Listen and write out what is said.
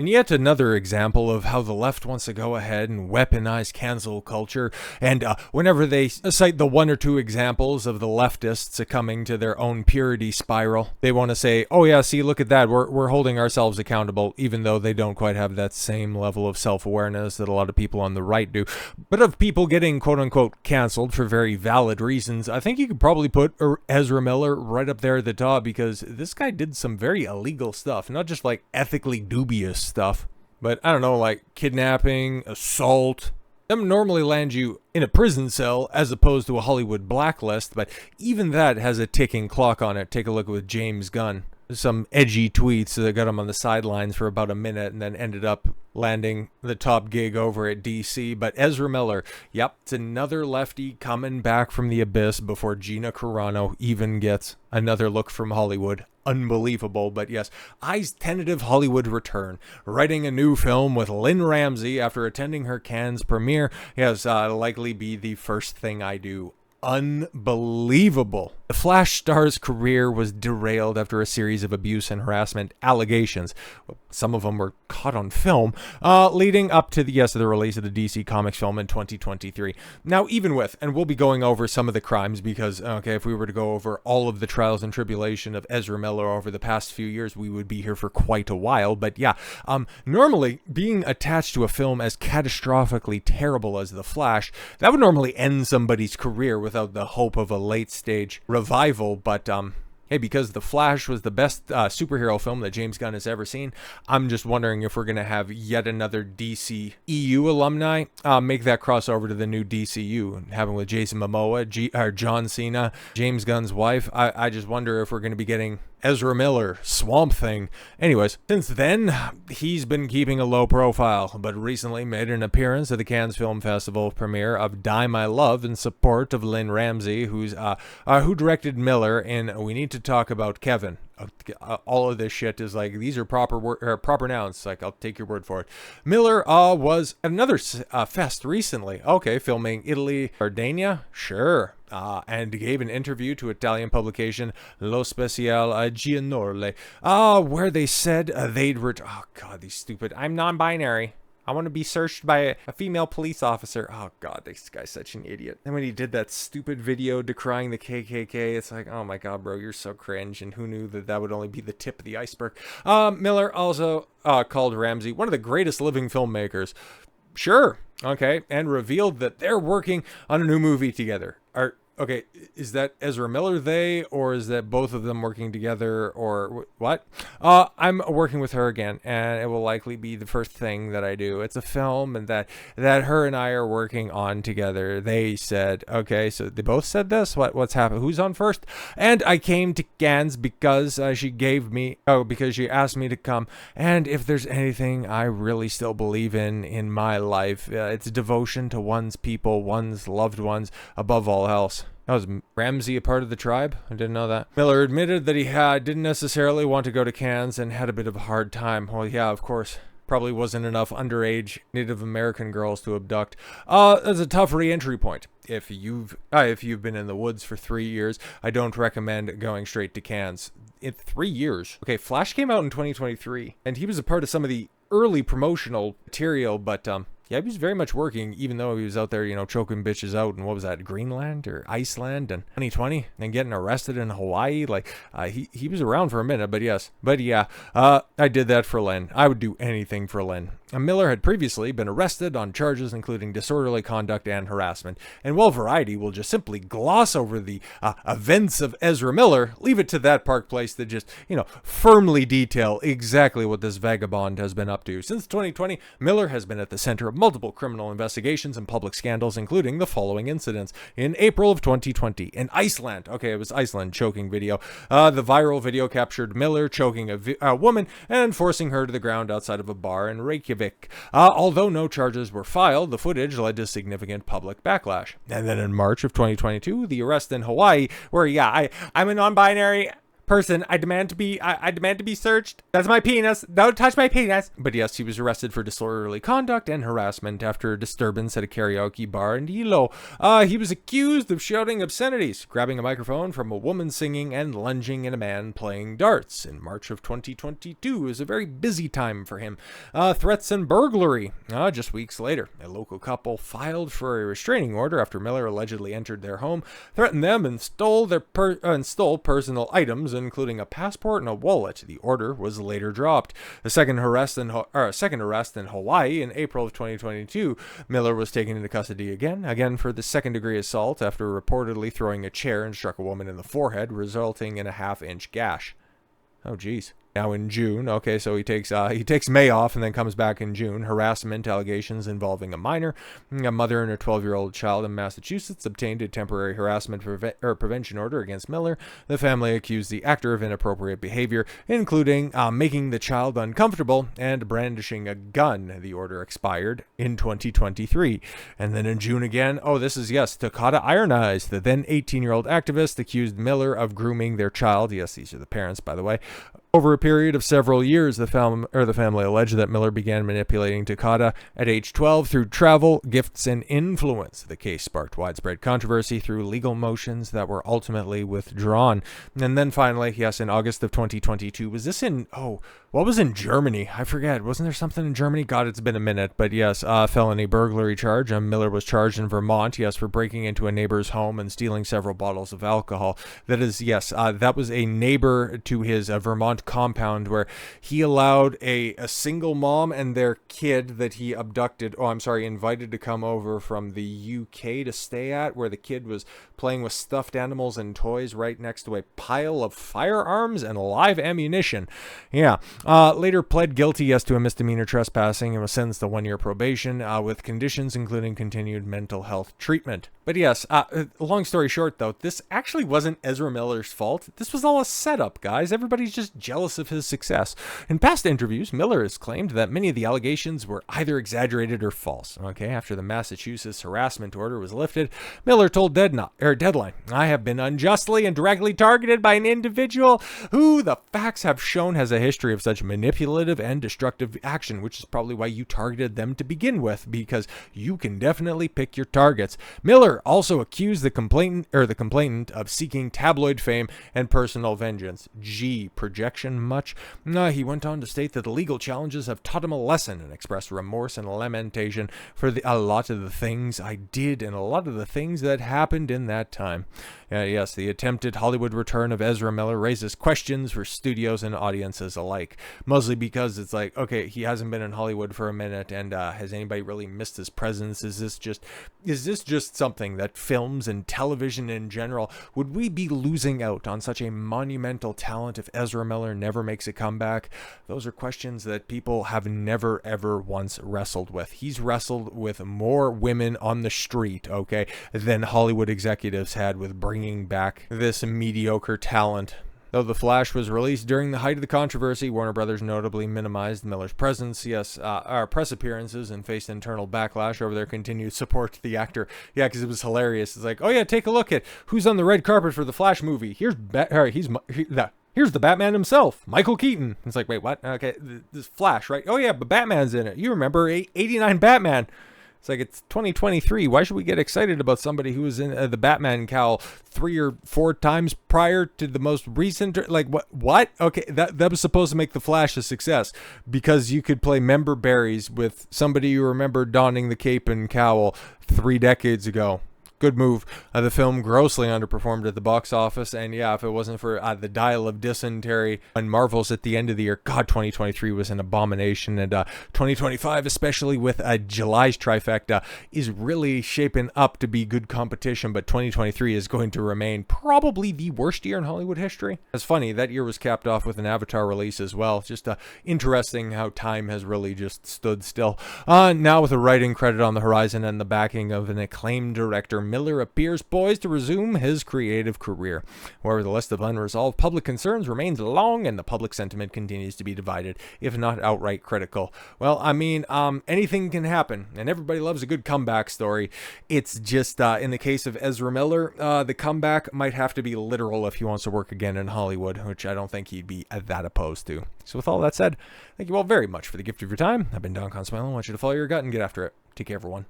And yet another example of how the left wants to go ahead and weaponize cancel culture. And whenever they cite the one or two examples of the leftists succumbing to their own purity spiral, they want to say, oh yeah, see, look at that. We're holding ourselves accountable, even though they don't quite have that same level of self-awareness that a lot of people on the right do. But of people getting quote-unquote canceled for very valid reasons, I think you could probably put Ezra Miller right up there at the top, because this guy did some very illegal stuff, not just like ethically dubious stuff, but I don't know, like kidnapping, assault. Them normally land you in a prison cell as opposed to a Hollywood blacklist, but even that has a ticking clock on it. Take a look with James Gunn. Some edgy tweets that got him on the sidelines for about a minute and then ended up landing the top gig over at DC. But Ezra Miller, yep, it's another lefty coming back from the abyss before Gina Carano even gets another look from Hollywood. Unbelievable, but yes, I's tentative Hollywood return, writing a new film with Lynn Ramsey after attending her Cannes premiere. Yes, likely be the first thing I do. Unbelievable. The Flash star's career was derailed after a series of abuse and harassment allegations. Some of them were caught on film, leading up to the release of the DC Comics film in 2023. Now, even with, and we'll be going over some of the crimes because, okay, if we were to go over all of the trials and tribulation of Ezra Miller over the past few years, we would be here for quite a while. But yeah, normally being attached to a film as catastrophically terrible as The Flash, that would normally end somebody's career without the hope of a late stage revival. But hey, because The Flash was the best superhero film that James Gunn has ever seen, I'm just wondering if we're going to have yet another DCEU alumni make that crossover to the new DCU, having with Jason Momoa, John Cena, James Gunn's wife. I just wonder if we're going to be getting Ezra Miller, Swamp Thing. Anyways, since then, he's been keeping a low profile, but recently made an appearance at the Cannes Film Festival premiere of Die My Love in support of Lynn Ramsey, who directed Miller in We Need to Talk About Kevin. All of this shit is like, these are proper nouns. Like, I'll take your word for it. Miller was at another fest recently. Okay, filming Italy, Sardinia? Sure. And gave an interview to Italian publication Lo Speciale Gianorle, where they said they'd oh god, these stupid, I'm non-binary, I want to be searched by a female police officer. Oh god, this guy's such an idiot. And when he did that stupid video decrying the KKK, it's like, oh my god, bro, you're so cringe. And who knew that that would only be the tip of the iceberg. Miller also called Ramsey one of the greatest living filmmakers. Sure, okay, and revealed that they're working on a new movie together. Okay, is that Ezra Miller they, or is that both of them working together, or what? I'm working with her again, and it will likely be the first thing that I do. It's a film, and that her and I are working on together. They said, okay, so they both said this? What's happened? Who's on first? And I came to Cannes because because she asked me to come, and if there's anything I really still believe in my life, it's devotion to one's people, one's loved ones, above all else. Was Ramsey a part of the tribe? I didn't know that. Miller admitted that he didn't necessarily want to go to Cannes and had a bit of a hard time. Well, yeah, of course. Probably wasn't enough underage Native American girls to abduct. That's a tough re-entry point. If you've been in the woods for 3 years, I don't recommend going straight to Cannes. In 3 years. Okay, Flash came out in 2023, and he was a part of some of the early promotional material, but yeah, he was very much working, even though he was out there, choking bitches out in, what was that, Greenland or Iceland in 2020, and getting arrested in Hawaii. Like, he was around for a minute, but yes. But yeah, I did that for Lynn. I would do anything for Lynn. Miller had previously been arrested on charges including disorderly conduct and harassment. And while Variety will just simply gloss over the events of Ezra Miller, leave it to that Park Place to just, firmly detail exactly what this vagabond has been up to. Since 2020, Miller has been at the center of multiple criminal investigations and public scandals, including the following incidents. In April of 2020, in Iceland, okay, it was Iceland choking video. The viral video captured Miller choking a woman and forcing her to the ground outside of a bar in Reykjavik. Although no charges were filed, the footage led to significant public backlash. And then in March of 2022, the arrest in Hawaii, where, I'm a non-binary person, I demand to be searched. That's my penis. Don't touch my penis. But yes, he was arrested for disorderly conduct and harassment after a disturbance at a karaoke bar in Hilo. He was accused of shouting obscenities, grabbing a microphone from a woman singing, and lunging at a man playing darts. In March of 2022 is a very busy time for him. Threats and burglary. Just weeks later, a local couple filed for a restraining order after Miller allegedly entered their home, threatened them, and stole personal items, including a passport and a wallet. The order was later dropped. A second arrest in Hawaii in April of 2022. Miller was taken into custody again for the second-degree assault after reportedly throwing a chair and struck a woman in the forehead, resulting in a half-inch gash. Oh, geez. Now in June, okay, so he takes May off and then comes back in June. Harassment allegations involving a minor. A mother and her 12-year-old child in Massachusetts obtained a temporary harassment prevention order against Miller. The family accused the actor of inappropriate behavior, including making the child uncomfortable and brandishing a gun. The order expired in 2023. And then in June again, Takata Iron Eyes, the then 18-year-old activist, accused Miller of grooming their child. Yes, these are the parents, by the way. Over a period of several years, the family alleged that Miller began manipulating Takata at age 12 through travel, gifts, and influence. The case sparked widespread controversy through legal motions that were ultimately withdrawn. And then finally, in August of 2022, what was in Germany? I forget. Wasn't there something in Germany? God, it's been a minute. But yes, felony burglary charge. Miller was charged in Vermont, for breaking into a neighbor's home and stealing several bottles of alcohol. That is, that was a neighbor to his Vermont compound where he allowed a single mom and their kid that he invited to come over from the UK to stay at, where the kid was playing with stuffed animals and toys right next to a pile of firearms and live ammunition. Later pled guilty, to a misdemeanor trespassing and was sentenced to 1-year probation with conditions including continued mental health treatment. But yes, long story short, though, this actually wasn't Ezra Miller's fault. This was all a setup, guys. Everybody's just jealous of his success. In past interviews, Miller has claimed that many of the allegations were either exaggerated or false. After the Massachusetts harassment order was lifted, Miller told Deadline, "I have been unjustly and directly targeted by an individual who the facts have shown has a history of such manipulative and destructive action," which is probably why you targeted them to begin with, because you can definitely pick your targets. Miller also accused the complainant of seeking tabloid fame and personal vengeance. Projection much? He went on to state that the legal challenges have taught him a lesson and expressed remorse and lamentation for a lot of the things I did and a lot of the things that happened in that time. The attempted Hollywood return of Ezra Miller raises questions for studios and audiences alike, mostly because it's like, okay, he hasn't been in Hollywood for a minute, and has anybody really missed his presence? Is this just something that films and television in general, would we be losing out on such a monumental talent if Ezra Miller never makes a comeback? Those are questions that people have never ever once wrestled with. He's wrestled with more women on the street, than Hollywood executives had with bringing back this mediocre talent. Though The Flash was released during the height of the controversy, Warner Brothers notably minimized Miller's presence, press appearances, and faced internal backlash over their continued support to the actor. Because it was hilarious. It's like, take a look at who's on the red carpet for the Flash movie. Here's the Batman himself, Michael Keaton. It's like, wait, what? Okay, this Flash, right? Oh yeah, but Batman's in it. You remember 89 Batman. It's like, it's 2023. Why should we get excited about somebody who was in the Batman cowl 3 or 4 times prior to the most recent? Like, what? Okay, that was supposed to make The Flash a success because you could play member berries with somebody you remember donning the cape and cowl 3 decades ago. Good move. The film grossly underperformed at the box office, and if it wasn't for the Dial of Dysentery and Marvels at the end of the year, God, 2023 was an abomination, and 2025, especially with July's trifecta, is really shaping up to be good competition, but 2023 is going to remain probably the worst year in Hollywood history. It's funny, that year was capped off with an Avatar release as well. Just interesting how time has really just stood still. Now with a writing credit on the horizon and the backing of an acclaimed director, Miller appears poised to resume his creative career. However, the list of unresolved public concerns remains long, and the public sentiment continues to be divided, if not outright critical. Well, I mean, anything can happen, and everybody loves a good comeback story. It's just, in the case of Ezra Miller, the comeback might have to be literal if he wants to work again in Hollywood, which I don't think he'd be that opposed to. So with all that said, thank you all very much for the gift of your time. I've been Don Consuelo. I want you to follow your gut and get after it. Take care, everyone.